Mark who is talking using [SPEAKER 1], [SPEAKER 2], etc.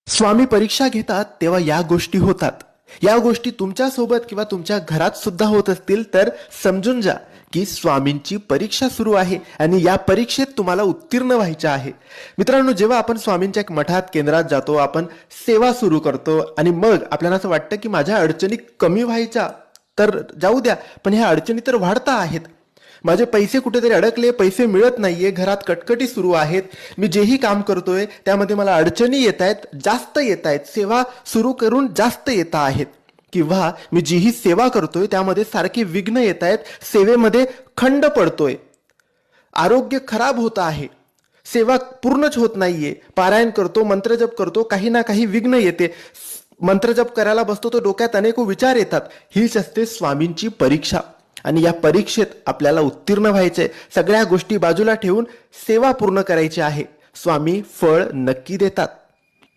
[SPEAKER 1] स्वामी परीक्षा घेतात तेव्हा या गोष्टी होतात. या गोष्टी तुमच्या सोबत किंवा तुमच्या घरात सुद्धा होत असतील तर समजून जा की स्वामींची परीक्षा सुरू आहे आणि या परीक्षेत तुम्हाला उत्तीर्ण व्हायचे आहे. मित्रांनो, जेव्हा आपण स्वामींच्या एक मठात केंद्रात जातो, आपण सेवा सुरू करतो आणि मग आपल्याला असं वाटतं की माझ्या अडचणी कमी व्हायच्या तर जाऊ द्या, पण ह्या अडचणी तर वाढता आहेत. माझे पैसे कुठेतरी अडकले, पैसे मिळत नाहीये, घरात कटकटी सुरू आहेत, मी जेही काम करतोय त्यामध्ये मला अडचणी येत आहेत, जास्त येत आहेत, सेवा सुरू करून जास्त येत आहेत, किंवा मी जीही सेवा करतोय त्यामध्ये सारखे विघ्न येत आहेत, सेवेमध्ये खंड पडतोय, आरोग्य खराब होत आहे, सेवा पूर्णच होत नाहीये, पारायण करतो, मंत्रजप करतो, काही ना काही विघ्न येते, मंत्रजप करायला बसतो तो डोक्यात अनेक विचार येतात. हीच असते स्वामींची परीक्षा आणि या परीक्षेत आपल्याला उत्तीर्ण व्हायचे. सगळ्या गोष्टी बाजूला ठेवून सेवा पूर्ण करायची आहे. स्वामी फळ नक्की देतात.